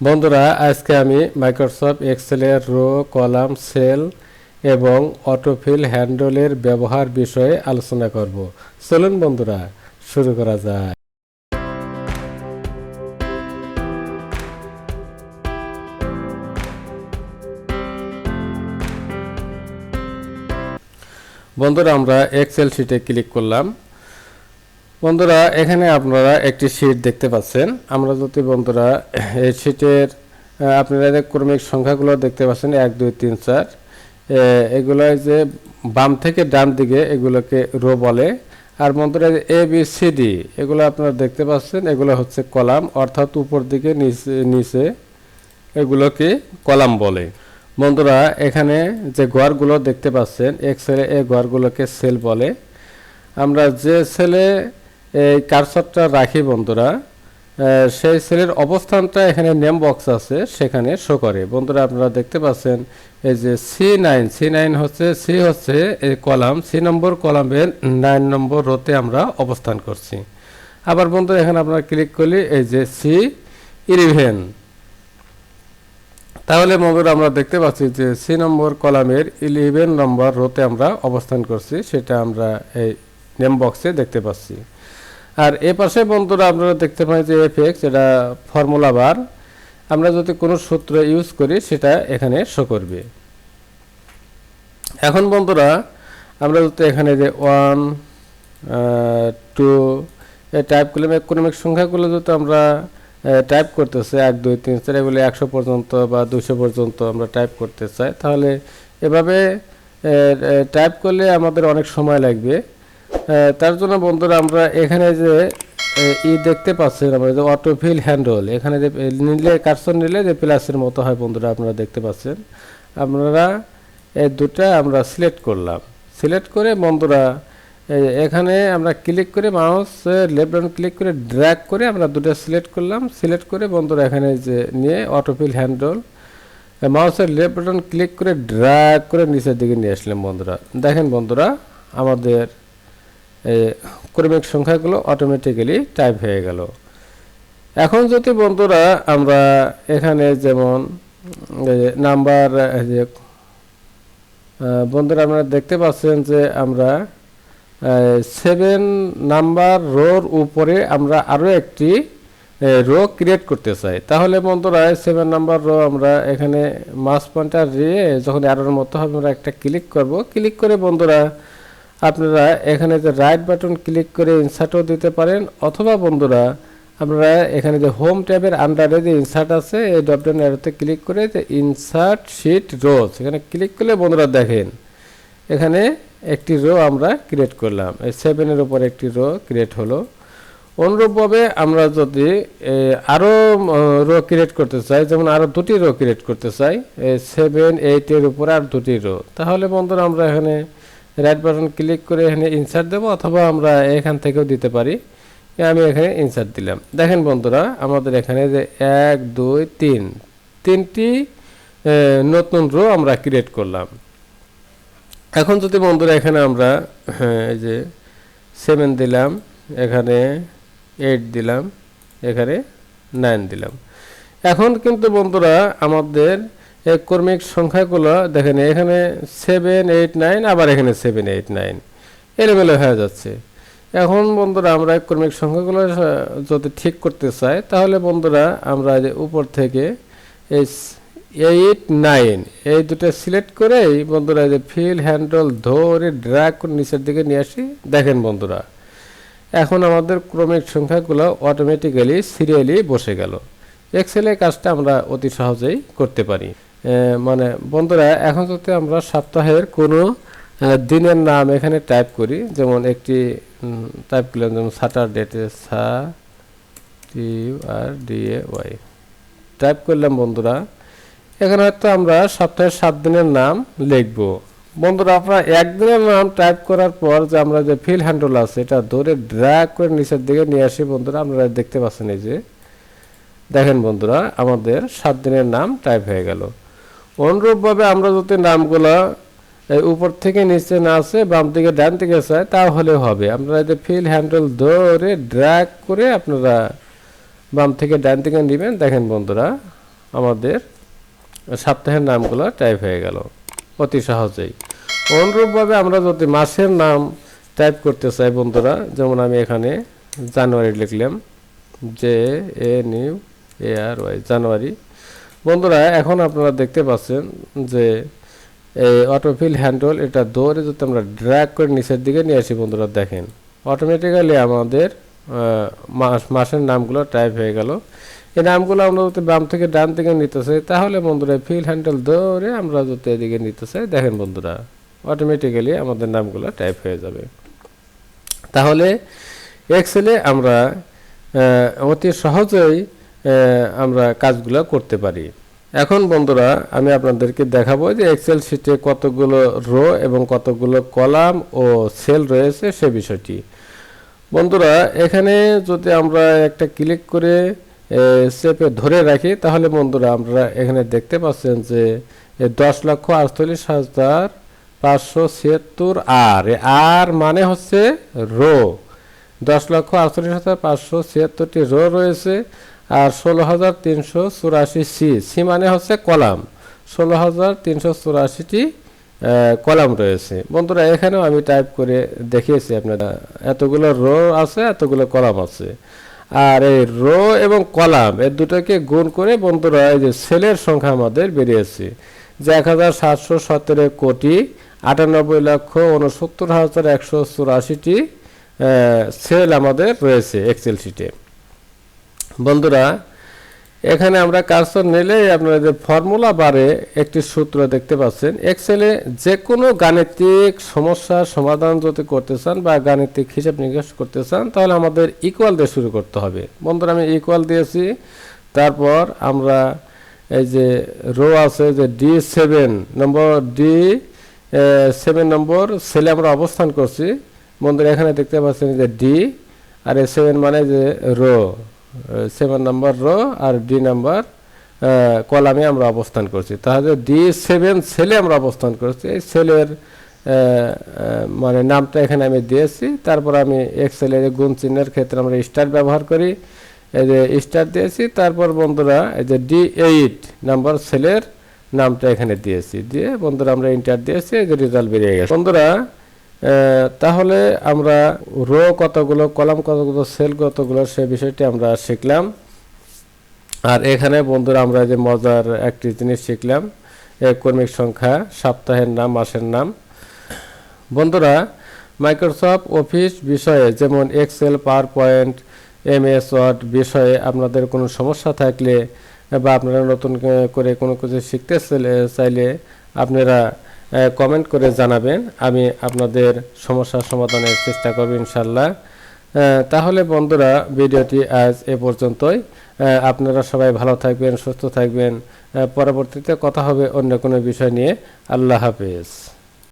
বন্ধুরা আজকে আমি মাইক্রোসফট এক্সেলের রো কলাম সেল এবং অটোফিল হ্যান্ডলের ব্যবহার বিষয়ে আলোচনা করব। চলুন বন্ধুরা শুরু করা যায়। বন্ধুরা আমরা এক্সেল শিটে ক্লিক করলাম। বন্ধুরা এখানে আপনারা একটি শিট দেখতে পাচ্ছেন। আমরা যদি বন্ধুরা এই শিটের আপনারা ক্রমিক সংখ্যাগুলো দেখতে পাচ্ছেন 1 2 3 4, এগুলো যে বাম থেকে ডান দিকে এগুলোকে রো বলে। আর বন্ধুরা এ বি সি ডি এগুলো আপনারা দেখতে পাচ্ছেন, এগুলো হচ্ছে কলাম, অর্থাৎ উপর দিকে নিচে এগুলোকে কলাম বলে। বন্ধুরা এখানে যে ঘরগুলো দেখতে পাচ্ছেন এক্সেলে, এই ঘরগুলোকে সেল বলে। আমরা যে সেলে এই কার্সরটা রাখি বন্ধুরা, সেই সেলের অবস্থানটা এখানে নেম বক্স আছে সেখানে শো করে। বন্ধুরা আপনারা দেখতে পাচ্ছেন এই যে C9 হচ্ছে এই কলাম, সি নম্বর কলামের 9 নম্বর রোতে আমরা অবস্থান করছি। আবার বন্ধুরা এখানে আপনারা ক্লিক করলে এই যে C11, তাহলে বন্ধুরা আমরা দেখতে পাচ্ছি যে সি নম্বর কলামের 11 নম্বর রোতে আমরা অবস্থান করছি, সেটা আমরা এই নেম বক্সে দেখতে পাচ্ছি। আর এ পাশে বন্ধুরা আপনারা দেখতে পাই যে এফএক্স, এটা ফর্মুলা বার। আমরা যদি কোনো সূত্র ইউজ করি সেটা এখানে শো করবে। এখন বন্ধুরা আমরা যদি এখানে যে 1 2 এই টাইপ করলে ইকোনমিক সংখ্যাগুলো যদি আমরা টাইপ করতে চাই 1 2 3 4 এগুলো 100 পর্যন্ত বা 200 পর্যন্ত আমরা টাইপ করতে চাই, তাহলে এভাবে টাইপ করলে আমাদের অনেক সময় লাগবে। তার জন্য বন্ধুরা আমরা এখানে যে দেখতে পাচ্ছেন আমরা যে অটোফিল হ্যান্ডল, এখানে যে নিলে কার্সর নিলে যে প্লাসের মতো হয় বন্ধুরা আপনারা দেখতে পাচ্ছেন। আপনারা এই দুটা আমরা সিলেক্ট করলাম, সিলেক্ট করে বন্ধুরা এখানে আমরা ক্লিক করে মাউস লেফট বাটন ক্লিক করে ড্র্যাগ করে আমরা দুটো সিলেক্ট করলাম। সিলেক্ট করে বন্ধুরা এখানে যে নিয়ে অটোফিল হ্যান্ডল মাউসের লেফট বাটন ক্লিক করে ড্র্যাগ করে নিচের দিকে নিয়ে আসলাম। বন্ধুরা দেখেন বন্ধুরা আমাদের ক্রমিক সংখ্যাগুলো অটোমেটিক্যালি টাইপ হয়ে গেল। এখন যদি বন্ধুরা আমরা এখানে যেমন নাম্বার যে বন্ধুরা আপনারা দেখতে পাচ্ছেন যে আমরা 7 নাম্বার রোর উপরে আমরা আরও একটি রো ক্রিয়েট করতে চাই, তাহলে বন্ধুরা 7 নাম্বার রো আমরা এখানে মাউস পয়েন্টার দিয়ে যখন অ্যারোর মতো হবে আমরা একটা ক্লিক করব। ক্লিক করে বন্ধুরা আপনারা এখানে যে রাইট বাটন ক্লিক করে ইনসার্টও দিতে পারেন, অথবা বন্ধুরা আপনারা এখানে যে হোম ট্যাবের আন্ডারে যে ইনসার্ট আছে এই ড্রপ ডাউন অ্যারোতে ক্লিক করে যে ইনসার্ট শিট রোজ এখানে ক্লিক করলে বন্ধুরা দেখেন এখানে একটি রো আমরা ক্রিয়েট করলাম, এই 7-এর উপর একটি রো ক্রিয়েট হলো। অনুরূপভাবে আমরা যদি আরও রো ক্রিয়েট করতে চাই, যেমন আরও দুটি রো ক্রিয়েট করতে চাই 7 8-এর উপরে আর দুটি রো, তাহলে বন্ধুরা আমরা এখানে রাইট বাটন ক্লিক করে এখানে ইনসার্ট দেব, অথবা আমরা এখান থেকেও দিতে পারি। আমি এখানে ইনসার্ট দিলাম। দেখেন বন্ধুরা আমাদের এখানে যে 1 2 3 তিনটি নতুন রো আমরা ক্রিয়েট করলাম। এখন যদি বন্ধুরা এখানে আমরা এই যে 7 দিলাম, এখানে 8 দিলাম, এখানে 9 দিলাম, এখন কিন্তু বন্ধুরা আমাদের এই ক্রমিক সংখ্যাগুলো দেখেন এখানে 7 8 9 আবার এখানে 7 8 9 এলোমেলো হয়ে যাচ্ছে। এখন বন্ধুরা আমরা ক্রমিক সংখ্যাগুলো যদি ঠিক করতে চাই, তাহলে বন্ধুরা আমরা যে উপর থেকে এই 8 9 এই দুটো সিলেক্ট করে বন্ধুরা যে ফিল হ্যান্ডল ধরে ড্র্যাগ করে নিচের দিকে নিয়ে আসি। দেখেন বন্ধুরা এখন আমাদের ক্রমিক সংখ্যাগুলো অটোমেটিক্যালি সিরিয়ালি বসে গেল। এক্সেলে কাজটা আমরা অতি সহজেই করতে পারি। মানে বন্ধুরা এখন যদি আমরা সপ্তাহের কোনো দিনের নাম এখানে টাইপ করি, যেমন একটি টাইপ করলাম যেমন স্যাটারডেতে SATURDAY টাইপ করলাম। বন্ধুরা এখানে হয়তো আমরা সপ্তাহের 7 দিনের নাম লিখব। বন্ধুরা আপনারা একদিনের নাম টাইপ করার পর যে আমরা যে ফিল হ্যান্ডল আছে এটা ধরে ড্র্যাগ করে নিচের দিকে নিয়ে আসি। বন্ধুরা আপনারা দেখতে পাচ্ছেন এই যে দেখেন বন্ধুরা আমাদের 7 দিনের নাম টাইপ হয়ে গেল। অনুরূপভাবে আমরা যদি নামগুলো উপর থেকে নিচে না আসে বাম দিকে ডান দিকে চাই তাহলে হবে। আপনারা যে ফিল হ্যান্ডল ধরে ড্র্যাগ করে আপনারা বাম থেকে ডান দিকে নেবেন। দেখেন বন্ধুরা আমাদের সপ্তাহের নামগুলো টাইপ হয়ে গেল অতি সহজেই। অনুরূপভাবে আমরা যদি মাসের নাম টাইপ করতে চাই বন্ধুরা, যেমন আমি এখানে জানুয়ারি লিখলাম, JANUARY জানুয়ারি। বন্ধুরা এখন আপনারা দেখতে পাচ্ছেন যে এই অটোফিল হ্যান্ডল এটা ধরে যদি আমরা ড্র্যাগ করে নিচের দিকে নিয়ে আসি বন্ধুরা, দেখেন অটোমেটিক্যালি আমাদের মাসের নামগুলো টাইপ হয়ে গেল। এই নামগুলো আমরা যদি বাম থেকে ডান দিকে নিতে চাই তাহলে বন্ধুরা ফিল হ্যান্ডেল ধরে আমরা যদি এদিকে নিতে চাই, দেখেন বন্ধুরা অটোমেটিক্যালি আমাদের নামগুলো টাইপ হয়ে যাবে। তাহলে এক্সেলে আমরা অতি সহজেই আমরা কাজগুলো করতে পারি। এখন বন্ধুরা আমি আপনাদেরকে দেখাবো যে এক্সেল শিটে কতগুলো রো এবং কতগুলো কলাম ও সেল রয়েছে সে বিষয়টি। বন্ধুরা এখানে যদি আমরা একটা ক্লিক করে চেপে ধরে রাখি তাহলে বন্ধুরা আমরা এখানে দেখতে পাচ্ছেন যে 10,48,576 আর মানে হচ্ছে রো। 10,48,576টি রো রয়েছে আর 16,384 সি মানে হচ্ছে কলাম। 16,384টি কলাম রয়েছে। বন্ধুরা এখানেও আমি টাইপ করে দেখিয়েছি আপনারা, এতগুলো রো আছে, এতগুলো কলাম আছে। আর এই রো এবং কলাম এর দুটোকে গুণ করে বন্ধুরা এই যে সেলের সংখ্যা আমাদের বেরিয়েছে যে 1,717,98,69,184টি সেল আমাদের রয়েছে এক্সেল শিটে। বন্ধুরা এখানে আমরা কার্সর নিলেই আপনারা যে ফর্মুলা বারে একটি সূত্র দেখতে পাচ্ছেন। এক্সেলে যে কোনো গাণিতিক সমস্যার সমাধান যদি করতে চান বা গাণিতিক হিসাব নিকাশ করতে চান তাহলে আমাদের ইকুয়াল দিয়ে শুরু করতে হবে। বন্ধুরা আমি ইকুয়াল দিয়েছি, তারপর আমরা এই যে রো আছে যে D7 নম্বর সেলে আমরা অবস্থান করছি। বন্ধুরা এখানে দেখতে পাচ্ছেন যে D আর 7 মানে যে রো, 7 নম্বর রো আর D নাম্বার কলামে আমরা অবস্থান করছি। তাহলে D7 সেলে আমরা অবস্থান করছি। এই সেলের মানে নামটা এখানে আমি দিয়েছি। তারপর আমি এক্সেলের গুণ চিহ্নের ক্ষেত্রে আমরা স্টার ব্যবহার করি, এই যে স্টার দিয়েছি। তারপর বন্ধুরা এই যে D8 নাম্বার সেলের নামটা এখানে দিয়েছি, দিয়ে বন্ধুরা আমরা এন্টার দিয়েছি, এই যে রেজাল্ট বেরিয়ে গেছে। বন্ধুরা তাহলে আমরা রো কতগুলো, কলাম কতগুলো, সেল কতগুলো সে বিষয়টি আমরা শিখলাম। আর এখানে বন্ধুরা আমরা যে মজার একটি জিনিস শিখলাম, কর্মিক সংখ্যা, সপ্তাহের নাম, মাসের নাম। বন্ধুরা মাইক্রোসফট অফিস বিষয়ে যেমন Excel, PowerPoint, MS Word বিষয়ে আপনাদের কোনো সমস্যা থাকলে বা আপনারা নতুন করে কোনো কিছু শিখতে চাইলে আপনারা কমেন্ট করে জানাবেন, আমি আপনাদের সমস্যার সমাধানের চেষ্টা করব ইনশাল্লাহ। তাহলে বন্ধুরা ভিডিওটি আজ এ পর্যন্তই। আপনারা সবাই ভালো থাকবেন, সুস্থ থাকবেন। পরবর্তীতে কথা হবে অন্য কোনো বিষয় নিয়ে। আল্লাহ হাফেজ।